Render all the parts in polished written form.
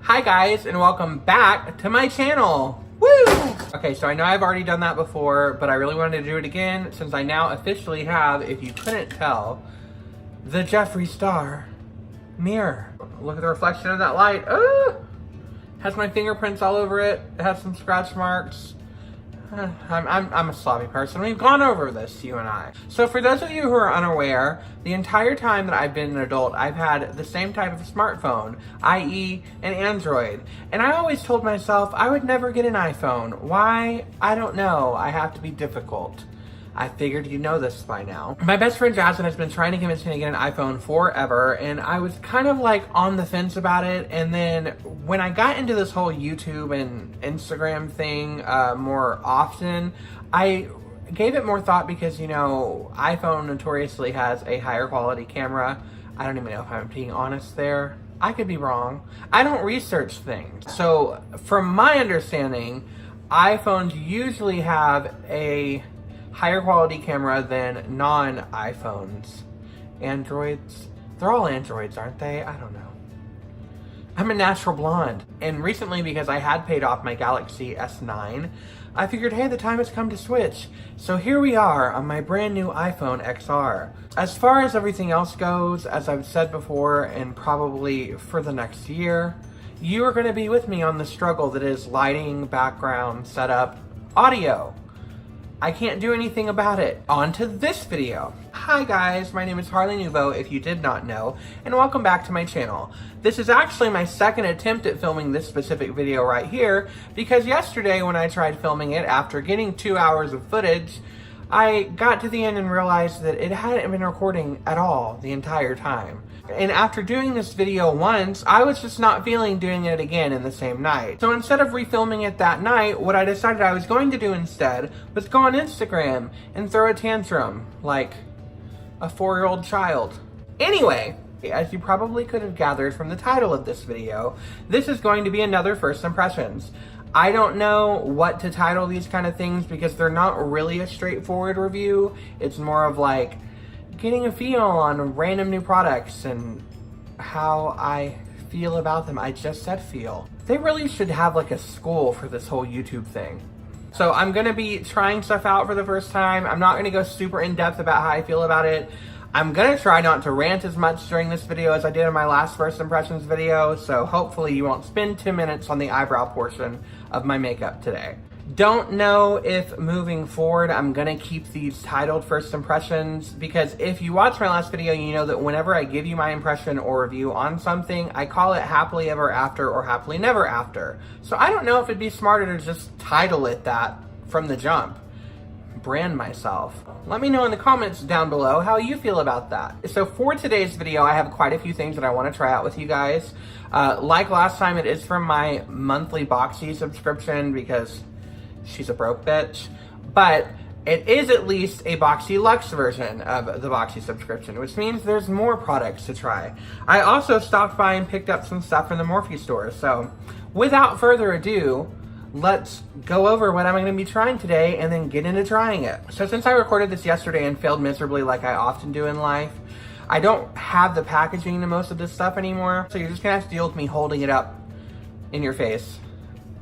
Hi guys, and welcome back to my channel. Woo! Okay, so I know I've already done that before, but I really wanted to do it again since I now officially have, if you couldn't tell, the Jeffree Star mirror. Look at the reflection of that light. Has my fingerprints all over it. It has some scratch marks. I'm a sloppy person. We've gone over this, you and I. So for those of you who are unaware, the entire time that I've been an adult, I've had the same type of smartphone, i.e. an Android. And I always told myself I would never get an iPhone. Why? I don't know. I have to be difficult. I figured you know this by now. My best friend Jasmine has been trying to convince me to get an iPhone forever, and I was kind of like on the fence about it. And then when I got into this whole YouTube and Instagram thing more often, I gave it more thought because, you know, iPhone notoriously has a higher quality camera. I don't even know if I'm being honest there. I could be wrong. I don't research things. So from my understanding, iPhones usually have a higher quality camera than non-iPhones. Androids, they're all Androids, aren't they? I don't know. I'm a natural blonde. And recently, because I had paid off my Galaxy S9, I figured, hey, the time has come to switch. So here we are on my brand new iPhone XR. As far as everything else goes, as I've said before, and probably for the next year, you are gonna be with me on the struggle that is lighting, background, setup, audio. I can't do anything about it. On to this video. Hi guys, my name is Harley Nouveau, if you did not know, and welcome back to my channel. This is actually my second attempt at filming this specific video right here, because yesterday when I tried filming it, after getting 2 hours of footage, I got to the end and realized that it hadn't been recording at all the entire time. And after doing this video once, I was just not feeling doing it again in the same night. So instead of refilming it that night, what I decided I was going to do instead was go on Instagram and throw a tantrum like a 4-year-old child. Anyway, as you probably could have gathered from the title of this video, this is going to be another first impressions. I don't know what to title these kind of things because they're not really a straightforward review. It's more of like getting a feel on random new products and how I feel about them. I just said feel. They really should have like a school for this whole YouTube thing. So I'm gonna be trying stuff out for the first time. I'm not gonna go super in depth about how I feel about it. I'm gonna try not to rant as much during this video as I did in my last first impressions video, so hopefully you won't spend 2 minutes on the eyebrow portion of my makeup today. Don't know if moving forward I'm gonna keep these titled first impressions, because if you watch my last video, you know that whenever I give you my impression or review on something, I call it happily ever after or happily never after. So I don't know if it'd be smarter to just title it that from the jump. Brand myself. Let me know in the comments down below how you feel about that. So for today's video, I have quite a few things that I want to try out with you guys. Like last time, it is from my monthly Boxy subscription because she's a broke bitch, but it is at least a Boxyluxe version of the Boxy subscription, which means there's more products to try. I also stopped by and picked up some stuff from the Morphe store, so without further ado, let's go over what I'm going to be trying today and then get into trying it. So since I recorded this yesterday and failed miserably like I often do in life, I don't have the packaging to most of this stuff anymore, so you're just going to have to deal with me holding it up in your face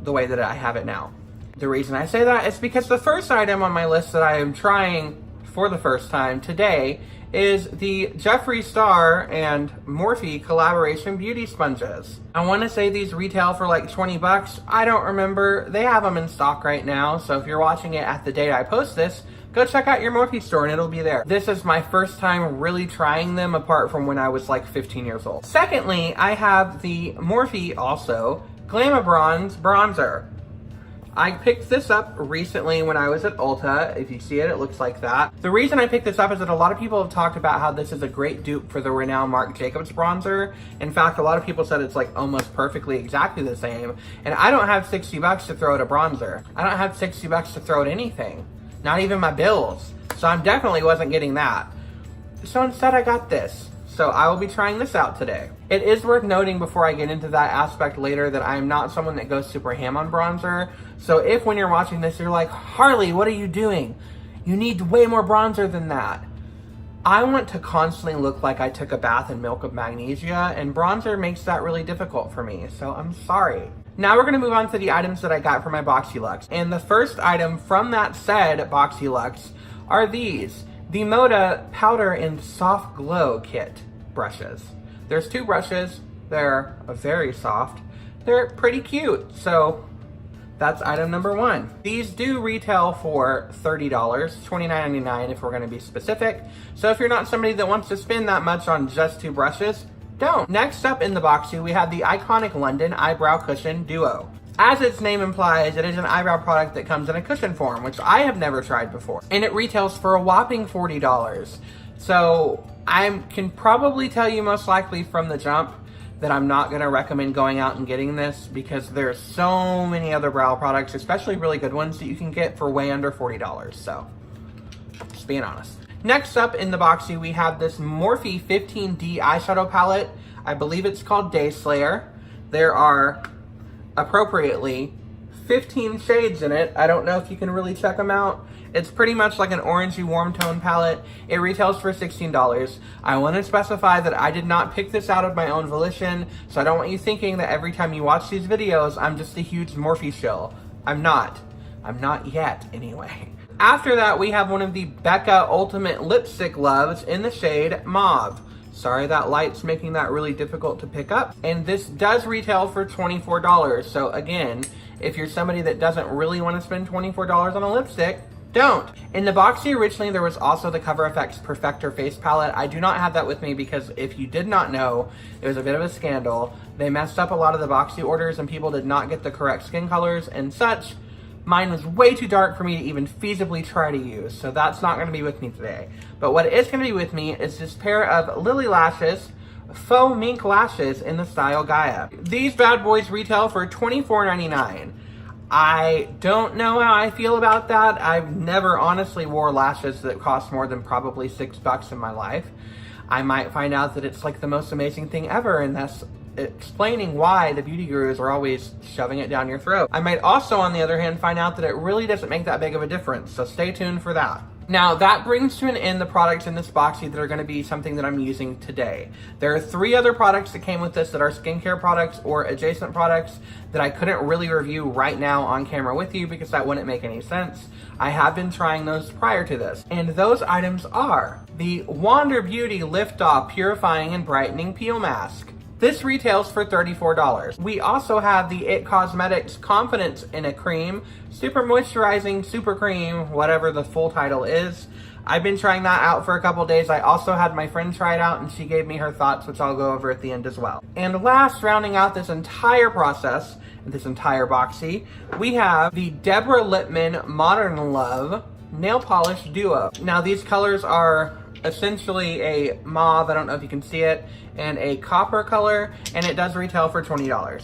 the way that I have it now. The reason I say that is because the first item on my list that I am trying for the first time today is the Jeffree Star and Morphe collaboration beauty sponges. I want to say these retail for like 20 bucks. I don't remember. They have them in stock right now, so if you're watching it at the date I post this, go check out your Morphe store and it'll be there. This is my first time really trying them apart from when I was like 15 years old. Secondly, I have the Morphe also Glamour Bronze Bronzer. I picked this up recently when I was at Ulta. If you see it, it looks like that. The reason I picked this up is that a lot of people have talked about how this is a great dupe for the renowned Marc Jacobs bronzer. In fact, a lot of people said it's like almost perfectly exactly the same. And I don't have 60 bucks to throw at a bronzer. I don't have 60 bucks to throw at anything. Not even my bills. So I definitely wasn't getting that. So instead I got this. So I will be trying this out today. It is worth noting before I get into that aspect later that I am not someone that goes super ham on bronzer. So if when you're watching this, you're like, Harley, what are you doing? You need way more bronzer than that. I want to constantly look like I took a bath in milk of magnesia, and bronzer makes that really difficult for me, so I'm sorry. Now we're gonna move on to the items that I got for my Boxyluxe. And the first item from that said Boxyluxe are these, the Moda Powder and Soft Glow Kit brushes. There's 2 brushes, they're very soft, they're pretty cute, so that's item number 1. These do retail for $30, $29.99 if we're gonna be specific. So if you're not somebody that wants to spend that much on just 2 brushes, don't. Next up in the Boxy, we have the iconic London Eyebrow Cushion Duo. As its name implies, it is an eyebrow product that comes in a cushion form, which I have never tried before. And it retails for a whopping $40. So I can probably tell you most likely from the jump that I'm not gonna recommend going out and getting this because there's so many other brow products, especially really good ones, that you can get for way under $40. So, just being honest. Next up in the Boxy, we have this Morphe 15D eyeshadow palette. I believe it's called Day Slayer. There are appropriately 15 shades in it. I don't know if you can really check them out. It's pretty much like an orangey warm tone palette. It retails for $16. I want to specify that I did not pick this out of my own volition, so I don't want you thinking that every time you watch these videos, I'm just a huge Morphe shill. I'm not. I'm not yet, anyway. After that, we have one of the Becca Ultimate Lipstick Loves in the shade Mauve. Sorry that light's making that really difficult to pick up. And this does retail for $24. So again, if you're somebody that doesn't really want to spend $24 on a lipstick, don't. In the Boxy originally, there was also the Cover FX Perfector Face Palette. I do not have that with me because if you did not know, it was a bit of a scandal. They messed up a lot of the Boxy orders and people did not get the correct skin colors and such. Mine was way too dark for me to even feasibly try to use, so that's not gonna be with me today. But what is gonna be with me is this pair of Lily Lashes Faux Mink Lashes in the style Gaia. These bad boys retail for $24.99. I don't know how I feel about that. I've never honestly wore lashes that cost more than probably $6 in my life. I might find out that it's like the most amazing thing ever, and that's explaining why the beauty gurus are always shoving it down your throat. I might also, on the other hand, find out that it really doesn't make that big of a difference, so stay tuned for that. Now, that brings to an end the products in this Boxy that are going to be something that I'm using today. There are 3 other products that came with this that are skincare products or adjacent products that I couldn't really review right now on camera with you because that wouldn't make any sense. I have been trying those prior to this. And those items are the Wander Beauty Lift Off Purifying and Brightening Peel Mask. This retails for $34. We also have the IT Cosmetics Confidence in a Cream, Super Moisturizing Super Cream, whatever the full title is. I've been trying that out for a couple days. I also had my friend try it out and she gave me her thoughts, which I'll go over at the end as well. And last, rounding out this entire process, this entire Boxy, we have the Deborah Lippmann Modern Love Nail Polish Duo. Now these colors are essentially a mauve, I don't know if you can see it, and a copper color, and it does retail for $20.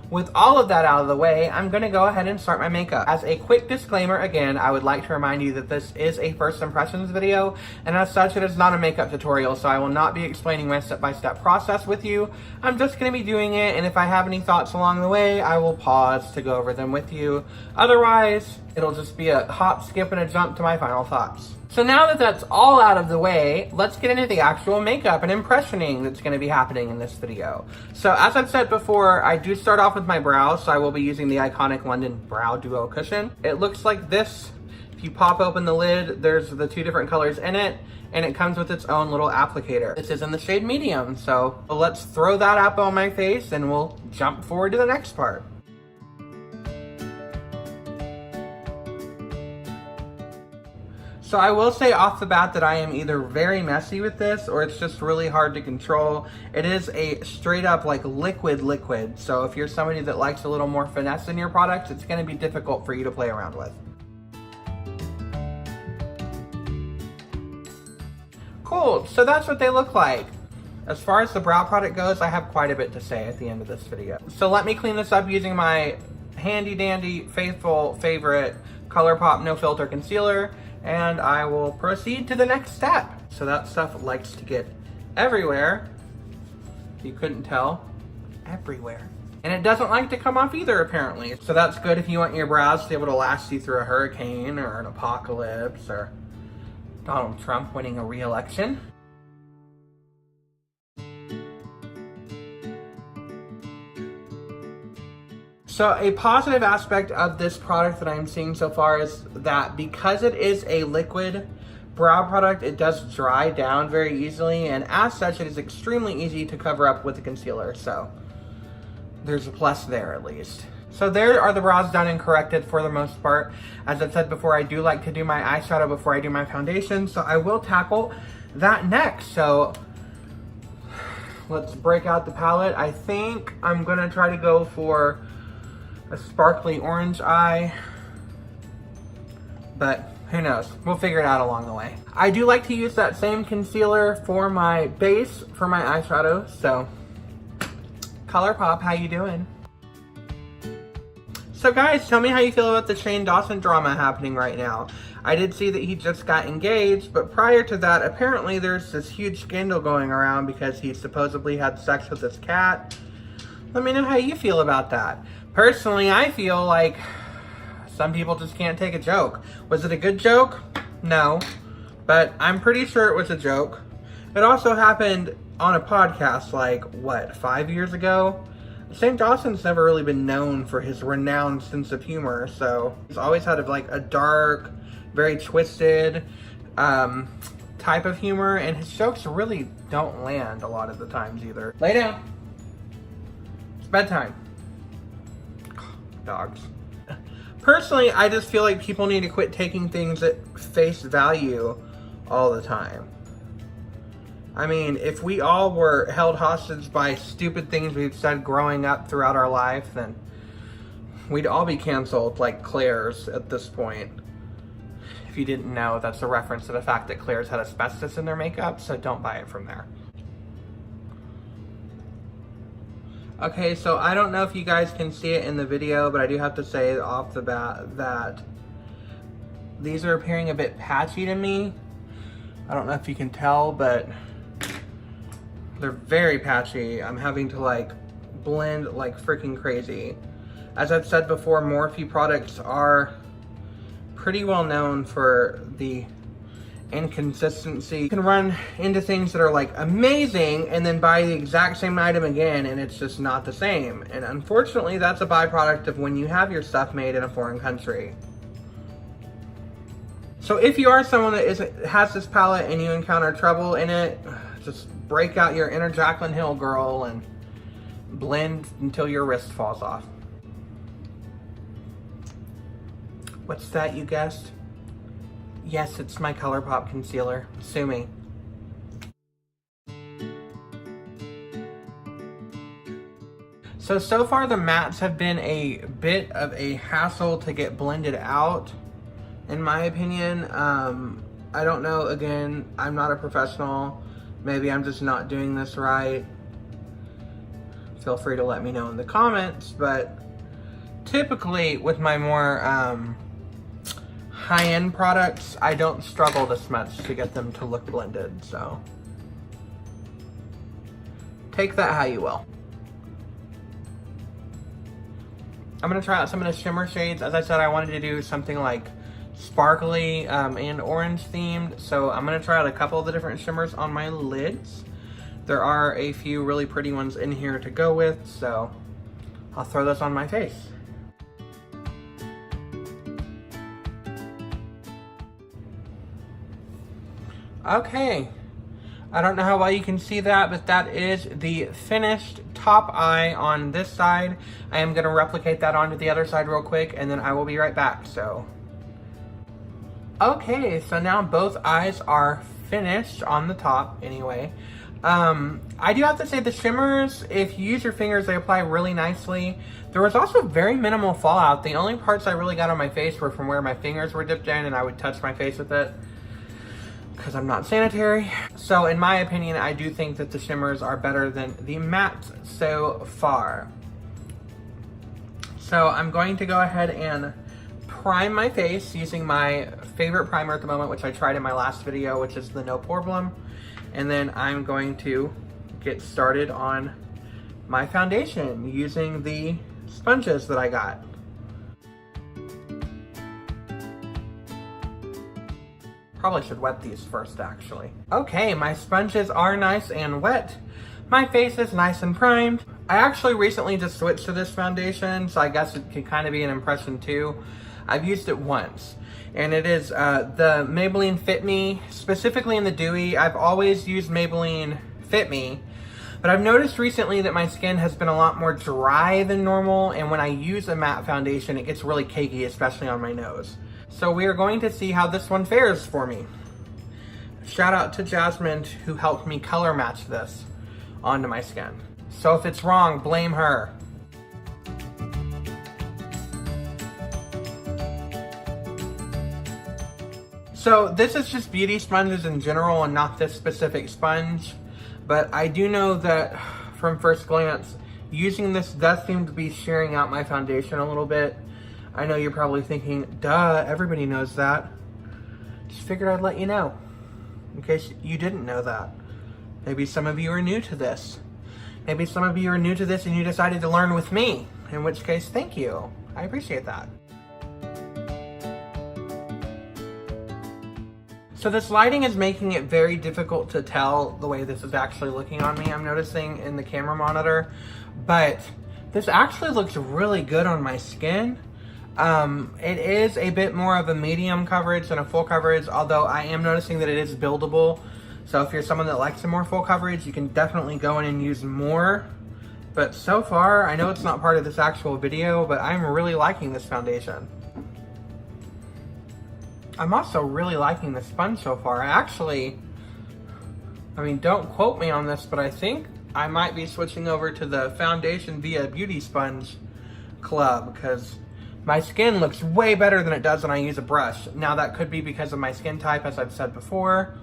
With all of that out of the way, I'm gonna go ahead and start my makeup. As a quick disclaimer, again, I would like to remind you that this is a first impressions video, and as such, it is not a makeup tutorial, so I will not be explaining my step-by-step process with you. I'm just gonna be doing it, and if I have any thoughts along the way, I will pause to go over them with you. Otherwise, it'll just be a hop, skip, and a jump to my final thoughts. So now that that's all out of the way, let's get into the actual makeup and impressioning that's going to be happening in this video. So as I've said before, I do start off with my brows, so I will be using the iconic London Brow Duo Cushion. It looks like this. If you pop open the lid, there's the 2 different colors in it, and it comes with its own little applicator. This is in the shade medium, so let's throw that up on my face and we'll jump forward to the next part. So I will say off the bat that I am either very messy with this or it's just really hard to control. It is a straight up like liquid. So if you're somebody that likes a little more finesse in your products, it's gonna be difficult for you to play around with. Cool, so that's what they look like. As far as the brow product goes, I have quite a bit to say at the end of this video. So let me clean this up using my handy dandy, faithful favorite ColourPop No Filter Concealer, and I will proceed to the next step. So that stuff likes to get everywhere. If you couldn't tell, everywhere. And it doesn't like to come off either, apparently. So that's good if you want your brows to be able to last you through a hurricane or an apocalypse or Donald Trump winning a re-election. So a positive aspect of this product that I'm seeing so far is that because it is a liquid brow product, it does dry down very easily, and as such, it is extremely easy to cover up with a concealer. So there's a plus there at least. So there are the brows done and corrected for the most part. As I've said before, I do like to do my eyeshadow before I do my foundation, so I will tackle that next. So let's break out the palette. I think I'm gonna try to go for a sparkly orange eye, but who knows? We'll figure it out along the way. I do like to use that same concealer for my base for my eyeshadow, so ColourPop, how you doing? So guys, tell me how you feel about the Shane Dawson drama happening right now. I did see that he just got engaged, but prior to that, apparently there's this huge scandal going around because he supposedly had sex with his cat. Let me know how you feel about that. Personally, I feel like some people just can't take a joke. Was it a good joke? No, but I'm pretty sure it was a joke. It also happened on a podcast like, what, 5 years ago? Shane Dawson's never really been known for his renowned sense of humor, so he's always had a dark, very twisted type of humor, and his jokes really don't land a lot of the times either. Lay down. It's bedtime. Dogs. Personally, I just feel like people need to quit taking things at face value all the time. I mean, if we all were held hostage by stupid things we've said growing up throughout our life, then we'd all be canceled like Claire's at this point. If you didn't know, that's a reference to the fact that Claire's had asbestos in their makeup, so don't buy it from there. Okay, so I don't know if you guys can see it in the video, but I do have to say off the bat that these are appearing a bit patchy to me. I don't know if you can tell, but they're very patchy. I'm having to blend like freaking crazy. As I've said before, Morphe products are pretty well known for the inconsistency. You can run into things that are amazing and then buy the exact same item again and it's just not the same. And unfortunately, that's a byproduct of when you have your stuff made in a foreign country. So if you are someone that has this palette and you encounter trouble in it, just break out your inner Jaclyn Hill girl and blend until your wrist falls off. What's that, you guessed? Yes, it's my ColourPop concealer. Sue me. So far the mattes have been a bit of a hassle to get blended out, in my opinion. I don't know, again, I'm not a professional. Maybe I'm just not doing this right. Feel free to let me know in the comments, but typically with my more high-end products, I don't struggle this much to get them to look blended, so take that how you will. I'm gonna try out some of the shimmer shades. As I said, I wanted to do something like sparkly and orange themed, so I'm gonna try out a couple of the different shimmers on my lids. There are a few really pretty ones in here to go with, so I'll throw those on my face. Okay, I don't know how well you can see that, but that is the finished top eye on this side. I am gonna replicate that onto the other side real quick, and then I will be right back, so. Okay, so now both eyes are finished on the top anyway. I do have to say the shimmers, if you use your fingers, they apply really nicely. There was also very minimal fallout. The only parts I really got on my face were from where my fingers were dipped in and I would touch my face with it, because I'm not sanitary. So in my opinion, I do think that the shimmers are better than the matte so far. So I'm going to go ahead and prime my face using my favorite primer at the moment, which I tried in my last video, which is the No Problem. And then I'm going to get started on my foundation using the sponges that I got. Probably should wet these first, actually. Okay, my sponges are nice and wet. My face is nice and primed. I actually recently just switched to this foundation, so I guess it could kind of be an impression too. I've used it once, and it is the Maybelline Fit Me, specifically in the Dewy. I've always used Maybelline Fit Me, but I've noticed recently that my skin has been a lot more dry than normal, and when I use a matte foundation, it gets really cakey, especially on my nose. So we are going to see how this one fares for me. Shout out to Jasmine, who helped me color match this onto my skin. So if it's wrong, blame her. So this is just beauty sponges in general and not this specific sponge, but I do know that from first glance, using this does seem to be shearing out my foundation a little bit. I know you're probably thinking, duh, everybody knows that. Just figured I'd let you know, in case you didn't know that. Maybe some of you are new to this. Maybe some of you are new to this and you decided to learn with me, in which case, thank you. I appreciate that. So this lighting is making it very difficult to tell the way this is actually looking on me, I'm noticing in the camera monitor, but this actually looks really good on my skin. It is a bit more of a medium coverage than a full coverage, although I am noticing that it is buildable. So if you're someone that likes a more full coverage, you can definitely go in and use more. But so far, I know it's not part of this actual video, but I'm really liking this foundation. I'm also really liking the sponge so far. I mean, don't quote me on this, but I think I might be switching over to the foundation via beauty sponge club, because my skin looks way better than it does when I use a brush. Now that could be because of my skin type, as I've said before.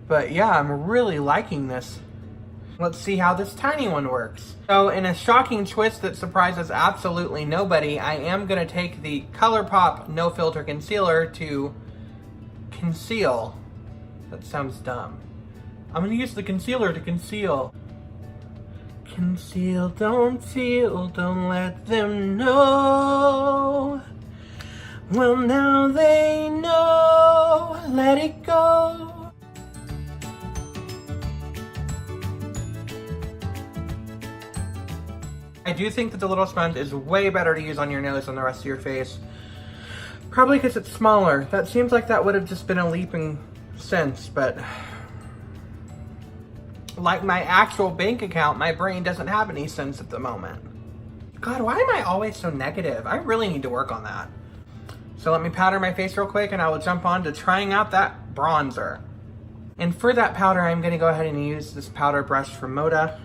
But yeah, I'm really liking this. Let's see how this tiny one works. So in a shocking twist that surprises absolutely nobody, I am gonna take the ColourPop No Filter Concealer to conceal. That sounds dumb. I'm gonna use the concealer to conceal. Conceal, don't feel, don't let them know. Well, now they know, let it go. I do think that the little sponge is way better to use on your nose than the rest of your face. Probably because it's smaller. That seems like that would have just been a leap in sense, but like my actual bank account, my brain doesn't have any sense at the moment. God, why am I always so negative? I really need to work on that. So let me powder my face real quick and I will jump on to trying out that bronzer. And for that powder, I'm gonna go ahead and use this powder brush from Moda.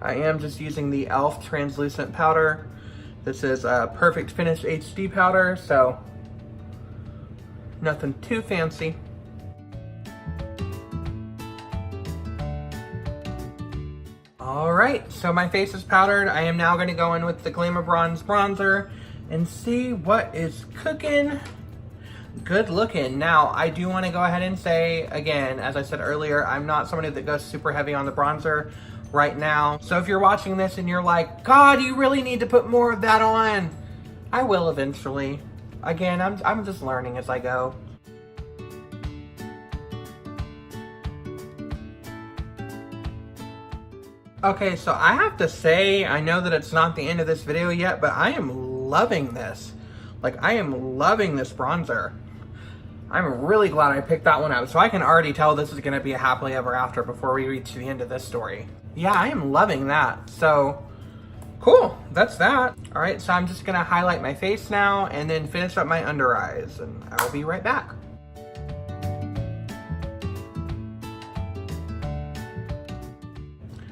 I am just using the e.l.f. translucent powder. This is a Perfect Finish HD powder, so nothing too fancy. All right, so my face is powdered. I am now gonna go in with the Glamour Bronze bronzer and see what is cooking. Good looking. Now, I do wanna go ahead and say, again, as I said earlier, I'm not somebody that goes super heavy on the bronzer right now. So if you're watching this and you're like, God, you really need to put more of that on, I will eventually. Again, I'm just learning as I go. Okay, so I have to say, I know that it's not the end of this video yet, but I am loving this. Like, I am loving this bronzer. I'm really glad I picked that one up, so I can already tell this is gonna be a happily ever after before we reach the end of this story. Yeah, I am loving that. So, cool, that's that. All right, so I'm just gonna highlight my face now and then finish up my under eyes, and I will be right back.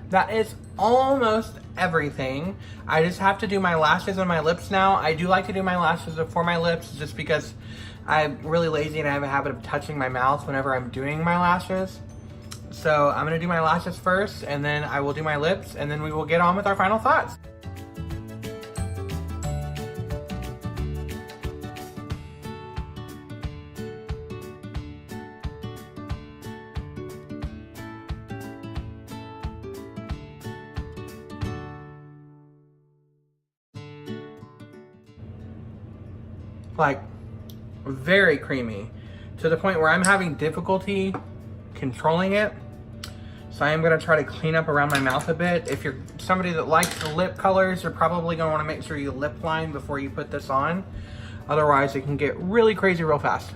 That is almost everything. I just have to do my lashes and my lips now. I do like to do my lashes before my lips just because I'm really lazy and I have a habit of touching my mouth whenever I'm doing my lashes. So I'm gonna do my lashes first and then I will do my lips and then we will get on with our final thoughts. like very creamy to the point where I'm having difficulty controlling it. So I am gonna try to clean up around my mouth a bit. If you're somebody that likes the lip colors, you're probably gonna wanna make sure you lip line before you put this on. Otherwise it can get really crazy real fast.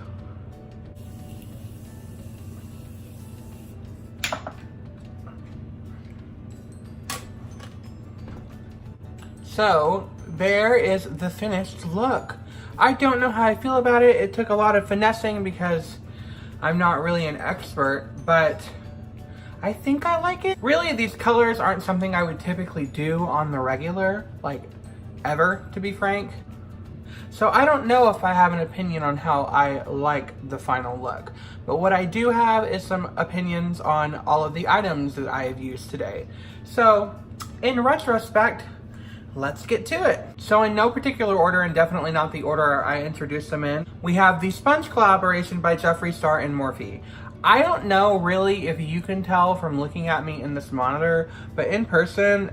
So there is the finished look. I don't know how I feel about it. It took a lot of finessing because I'm not really an expert, but I think I like it. Really, these colors aren't something I would typically do on the regular, like ever, to be frank. So I don't know if I have an opinion on how I like the final look. But what I do have is some opinions on all of the items that I have used today. So in retrospect, let's get to it. So in no particular order, and definitely not the order I introduced them in, we have the Sponge collaboration by Jeffree Star and Morphe. I don't know really if you can tell from looking at me in this monitor, but in person,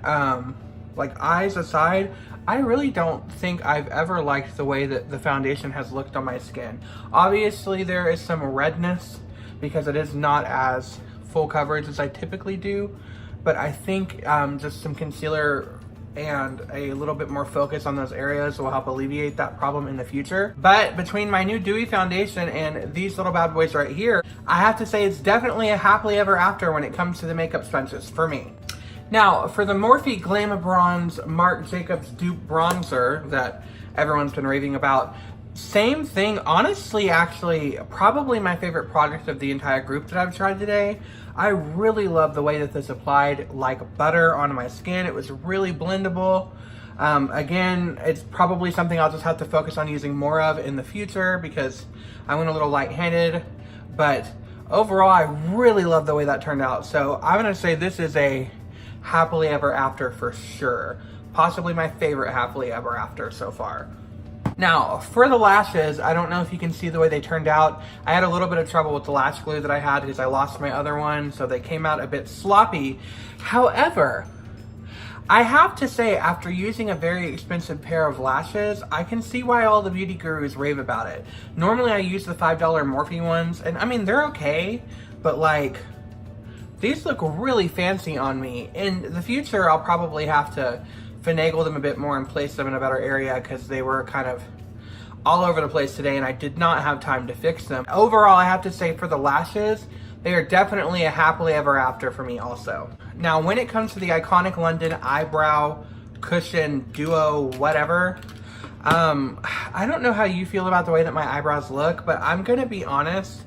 like eyes aside, I really don't think I've ever liked the way that the foundation has looked on my skin. Obviously there is some redness because it is not as full coverage as I typically do, but I think just some concealer and a little bit more focus on those areas will help alleviate that problem in the future. But between my new dewy foundation and these little bad boys right here, I have to say it's definitely a happily ever after when it comes to the makeup sponges for me. Now, for the Morphe Glamour Bronze Marc Jacobs Dupe Bronzer that everyone's been raving about, same thing. Honestly, actually, probably my favorite product of the entire group that I've tried today. I really love the way that this applied like butter onto my skin. It was really blendable. Again, it's probably something I'll just have to focus on using more of in the future because I went a little light-handed. But overall, I really love the way that turned out. So I'm gonna say this is a happily ever after for sure. Possibly my favorite happily ever after so far. Now, for the lashes, I don't know if you can see the way they turned out. I had a little bit of trouble with the lash glue that I had because I lost my other one, so they came out a bit sloppy. However, I have to say, after using a very expensive pair of lashes, I can see why all the beauty gurus rave about it. Normally I use the $5 Morphe ones, and I mean, they're okay, but like, these look really fancy on me. In the future, I'll probably have to finagle them a bit more and place them in a better area because they were kind of all over the place today and I did not have time to fix them. Overall, I have to say for the lashes, they are definitely a happily ever after for me also. Now, when it comes to the iconic London eyebrow cushion duo whatever, I don't know how you feel about the way that my eyebrows look, but I'm gonna be honest,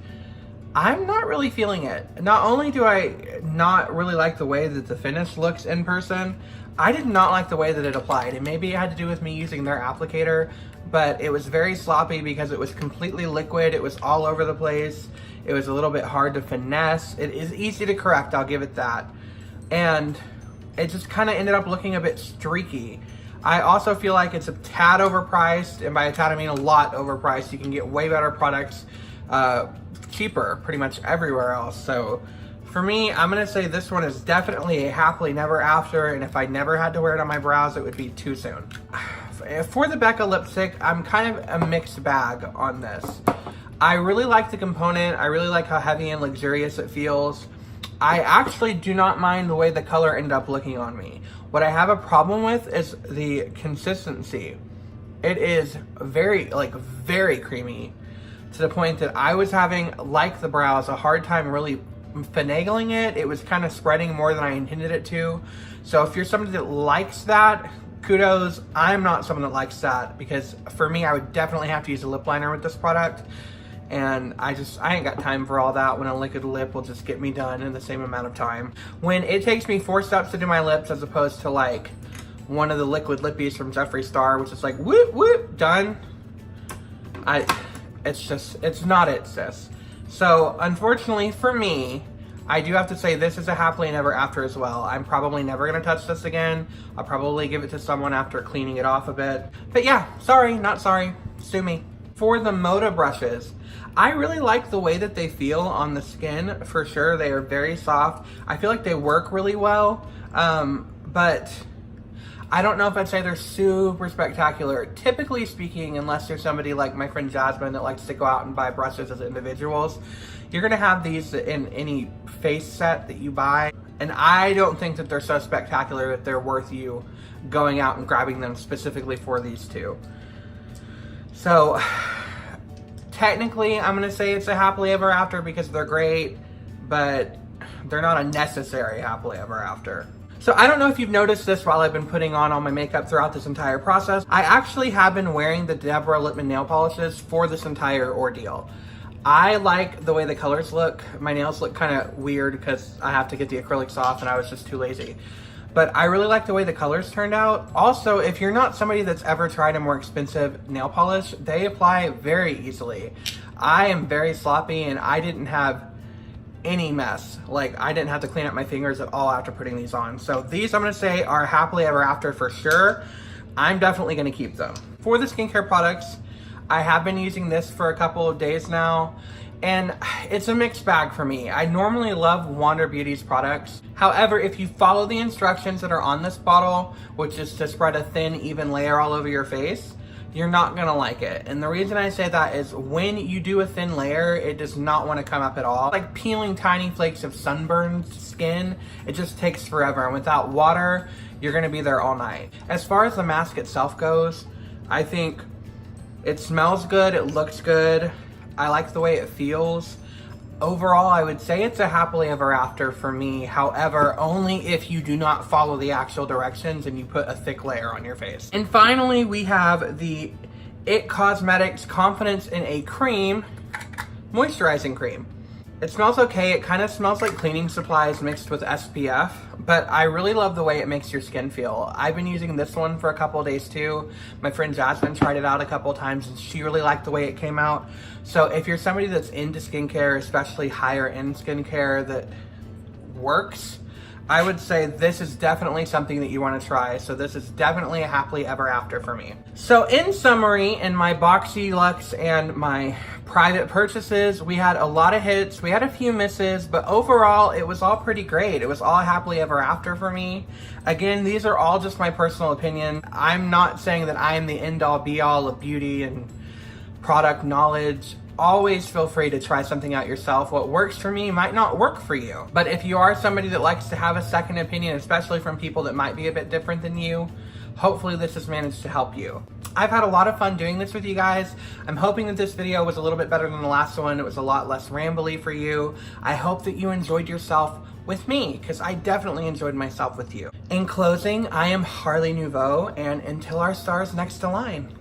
I'm not really feeling it. Not only do I not really like the way that the finish looks in person, I did not like the way that it applied. And maybe it had to do with me using their applicator, but it was very sloppy because it was completely liquid. It was all over the place. It was a little bit hard to finesse. It is easy to correct, I'll give it that. And it just kind of ended up looking a bit streaky. I also feel like it's a tad overpriced, and by a tad I mean a lot overpriced. You can get way better products cheaper pretty much everywhere else. So for me, I'm gonna say this one is definitely a happily never after, and if I never had to wear it on my brows, it would be too soon. For the Becca lipstick, I'm kind of a mixed bag on this. I really like the component. I really like how heavy and luxurious it feels. I actually do not mind the way the color ended up looking on me. What I have a problem with is the consistency. It is very creamy to the point that I was having, like the brows, a hard time really finagling it. It was kind of spreading more than I intended it to. So if you're somebody that likes that, kudos. I'm not someone that likes that because for me, I would definitely have to use a lip liner with this product. And I ain't got time for all that when a liquid lip will just get me done in the same amount of time. When it takes me 4 steps to do my lips as opposed to like one of the liquid lippies from Jeffree Star, which is like whoop, whoop, done. It's not it, sis. So unfortunately for me, I do have to say this is a happily never after as well. I'm probably never gonna touch this again. I'll probably give it to someone after cleaning it off a bit. But yeah, sorry, not sorry, sue me. For the Moda brushes, I really like the way that they feel on the skin, for sure. They are very soft. I feel like they work really well, but I don't know if I'd say they're super spectacular. Typically speaking, unless you're somebody like my friend Jasmine that likes to go out and buy brushes as individuals, you're gonna have these in any face set that you buy. And I don't think that they're so spectacular that they're worth you going out and grabbing them specifically for these two. So technically, I'm gonna say it's a happily ever after because they're great, but they're not a necessary happily ever after. So I don't know if you've noticed this while I've been putting on all my makeup throughout this entire process. I actually have been wearing the Deborah Lippmann nail polishes for this entire ordeal. I like the way the colors look. My nails look kind of weird because I have to get the acrylics off and I was just too lazy. But I really like the way the colors turned out. Also, if you're not somebody that's ever tried a more expensive nail polish, they apply very easily. I am very sloppy and I didn't have any mess. Like, I didn't have to clean up my fingers at all after putting these on. So these, I'm gonna say, are happily ever after for sure. I'm definitely gonna keep them. For the skincare products, I have been using this for a couple of days now, and it's a mixed bag for me. I normally love Wander Beauty's products. However, if you follow the instructions that are on this bottle, which is to spread a thin, even layer all over your face, you're not gonna like it. And the reason I say that is when you do a thin layer, it does not wanna come up at all. Like peeling tiny flakes of sunburned skin, it just takes forever. And without water, you're gonna be there all night. As far as the mask itself goes, I think it smells good, it looks good. I like the way it feels. Overall, I would say it's a happily ever after for me. However, only if you do not follow the actual directions and you put a thick layer on your face. And finally, we have the IT Cosmetics Confidence in a Cream Moisturizing Cream. It smells okay. It kind of smells like cleaning supplies mixed with SPF, but I really love the way it makes your skin feel. I've been using this one for a couple of days too. My friend Jasmine tried it out a couple of times and she really liked the way it came out. So if you're somebody that's into skincare, especially higher end skincare that works, I would say this is definitely something that you want to try. So this is definitely a happily ever after for me. So in summary, in my Boxyluxe and my private purchases, we had a lot of hits, we had a few misses, but overall it was all pretty great. It was all happily ever after for me. Again, these are all just my personal opinion. I'm not saying that I am the end all be all of beauty and product knowledge. Always feel free to try something out yourself. What works for me might not work for you. But if you are somebody that likes to have a second opinion, especially from people that might be a bit different than you, hopefully this has managed to help you. I've had a lot of fun doing this with you guys. I'm hoping that this video was a little bit better than the last one. It was a lot less rambly for you. I hope that you enjoyed yourself with me, because I definitely enjoyed myself with you. In closing, I am Harley Nouveau, and until our stars next align.